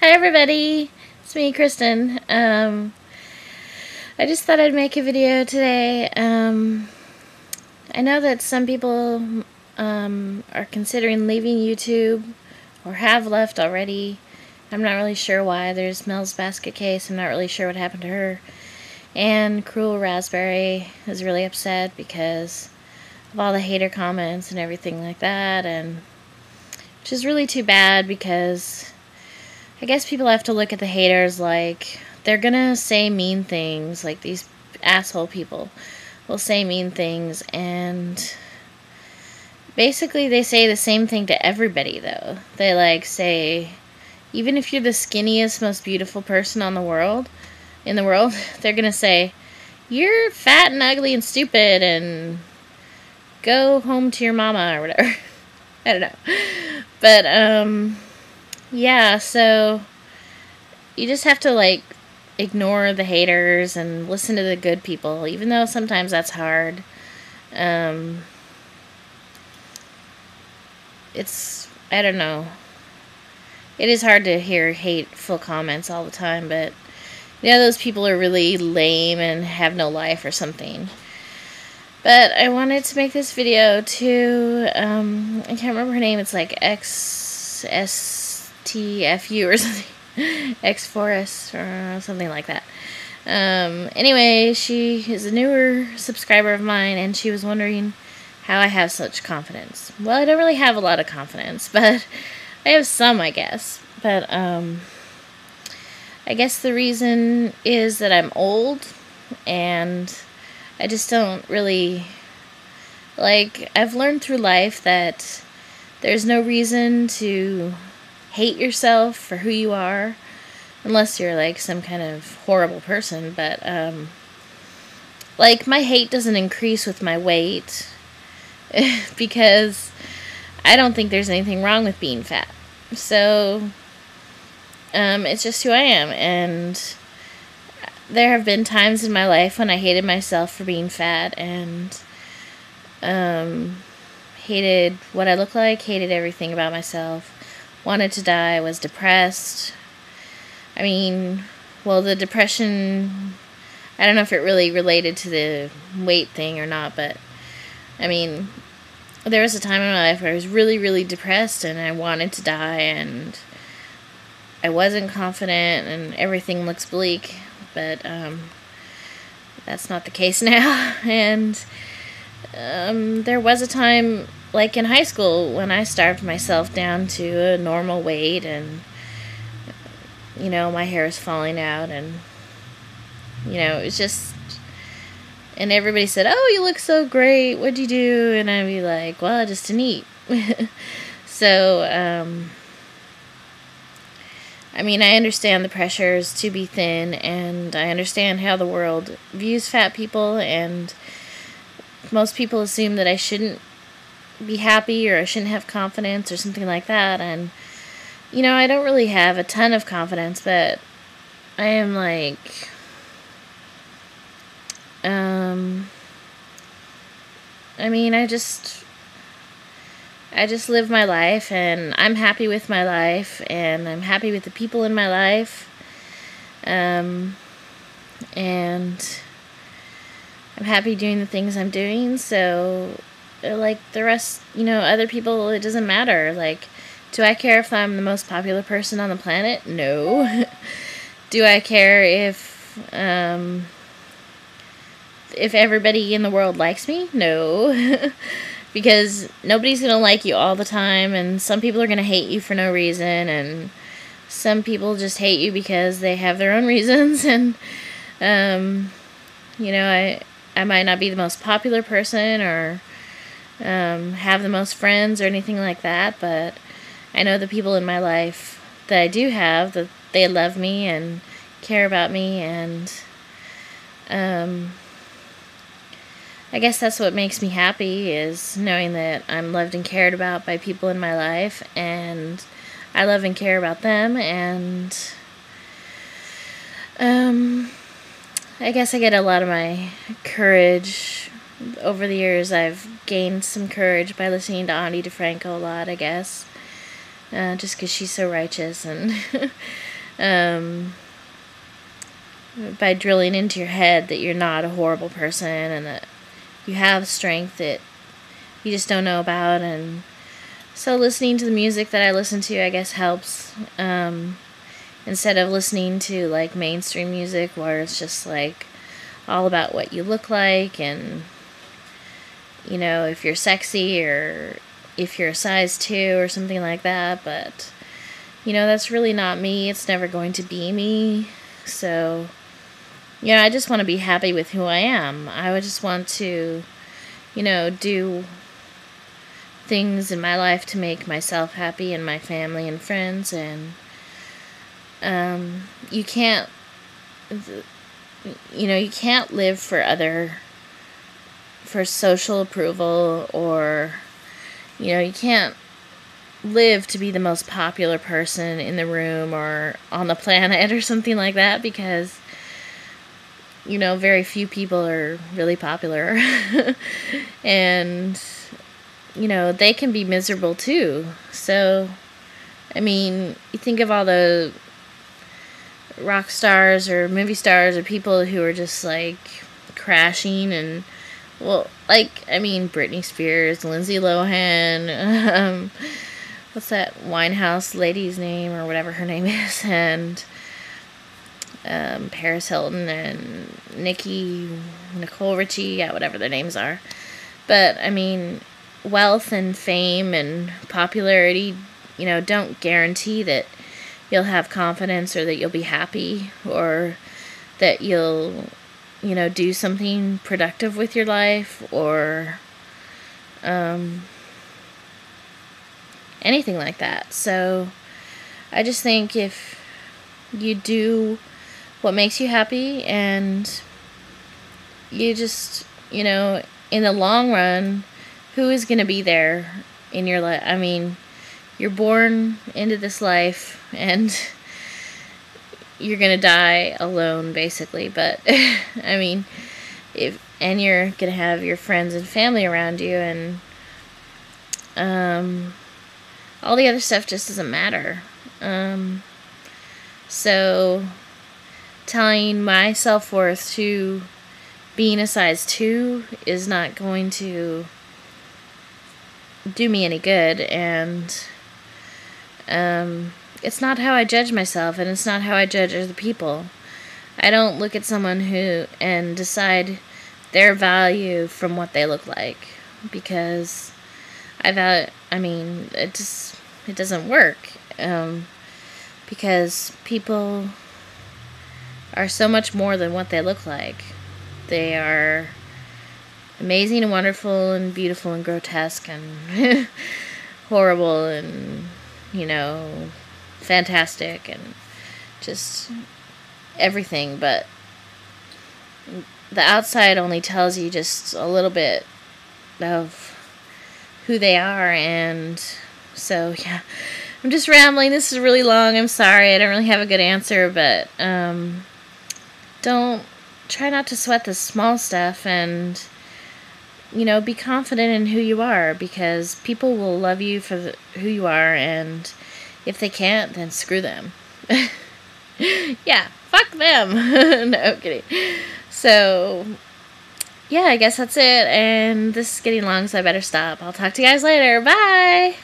Hi everybody, it's me, Kristen. I just thought I'd make a video today. I know that some people are considering leaving YouTube or have left already. I'm not really sure why. There's Mel's Basket Case. I'm not really sure what happened to her. And Cruel Raspberry is really upset because of all the hater comments and everything like that, and which is really too bad because I guess people have to look at the haters like they're gonna say mean things, like these asshole people will say mean things, and basically they say the same thing to everybody though. They like say, even if you're the skinniest, most beautiful person in the world, they're gonna say, you're fat and ugly and stupid and go home to your mama or whatever. I don't know. But, yeah, so you just have to, like, ignore the haters and listen to the good people, even though sometimes that's hard. I don't know. It is hard to hear hateful comments all the time, but, those people are really lame and have no life or something. But I wanted to make this video to, I can't remember her name, it's like XSTFU or something, X4S or something like that. Anyway, she is a newer subscriber of mine, and she was wondering how I have such confidence. Well, I don't really have a lot of confidence, but I have some, I guess. But, I guess the reason is that I'm old, and I just don't really, like, I've learned through life that there's no reason to hate yourself for who you are, unless you're, like, some kind of horrible person, but, like, my hate doesn't increase with my weight, because I don't think there's anything wrong with being fat, so, it's just who I am, and there have been times in my life when I hated myself for being fat and hated what I look like, hated everything about myself, wanted to die, was depressed. I mean, well, the depression, I don't know if it really related to the weight thing or not, but I mean, there was a time in my life where I was really, really depressed and I wanted to die and I wasn't confident and everything looks bleak. But that's not the case now, and there was a time, like in high school, when I starved myself down to a normal weight, and my hair was falling out, and it was just, and everybody said, oh, you look so great, what'd you do? And I'd be like, well, I just didn't eat. So I mean, I understand the pressures to be thin, and I understand how the world views fat people, and most people assume that I shouldn't be happy or I shouldn't have confidence or something like that, and, I don't really have a ton of confidence, but I am, like, I mean, I just live my life, and I'm happy with my life, and I'm happy with the people in my life, and I'm happy doing the things I'm doing, so, like, the rest, other people, it doesn't matter. Like, do I care if I'm the most popular person on the planet? No. Do I care if everybody in the world likes me? No. Because nobody's going to like you all the time, and some people are going to hate you for no reason, and some people just hate you because they have their own reasons, and, I might not be the most popular person or have the most friends or anything like that, but I know the people in my life that I do have, that they love me and care about me, and I guess that's what makes me happy, is knowing that I'm loved and cared about by people in my life, and I love and care about them, and I guess I get a lot of my courage over the years. I've gained some courage by listening to Ani DiFranco a lot, I guess, just because she's so righteous, and um, by drilling into your head that you're not a horrible person and that you have strength that you just don't know about. And so listening to the music that I listen to, I guess, helps. Instead of listening to like mainstream music where it's just like all about what you look like and, you know, if you're sexy or if you're a size 2 or something like that. But, you know, that's really not me. It's never going to be me. So, you know, I just want to be happy with who I am. I would just want to, you know, do things in my life to make myself happy and my family and friends. And you can't, you know, you can't live for social approval, or, you know, you can't live to be the most popular person in the room or on the planet or something like that, because, you know, very few people are really popular. And, you know, they can be miserable too. So, I mean, you think of all the rock stars or movie stars or people who are just like crashing and, well, like, I mean, Britney Spears, Lindsay Lohan, what's that Winehouse lady's name or whatever her name is, and Paris Hilton and Nicole Richie, yeah, whatever their names are. But, I mean, wealth and fame and popularity, you know, don't guarantee that you'll have confidence or that you'll be happy or that you'll, you know, do something productive with your life or anything like that. So I just think if you do what makes you happy and you just, you know, in the long run, who is going to be there in your life? I mean, you're born into this life and you're going to die alone, basically. But, I mean, and you're going to have your friends and family around you, and all the other stuff just doesn't matter. So tying my self-worth to being a size 2 is not going to do me any good, and it's not how I judge myself, and it's not how I judge other people. I don't look at someone and decide their value from what they look like, because I mean, it doesn't work, because people are so much more than what they look like. They are amazing and wonderful and beautiful and grotesque and horrible and, you know, fantastic and just everything. But the outside only tells you just a little bit of who they are. And so, yeah, I'm just rambling. This is really long. I'm sorry. I don't really have a good answer, but try not to sweat the small stuff, and, you know, be confident in who you are, because people will love you for who you are, and if they can't, then screw them. Yeah, fuck them. No, kidding. So, yeah, I guess that's it, and this is getting long, so I better stop. I'll talk to you guys later. Bye!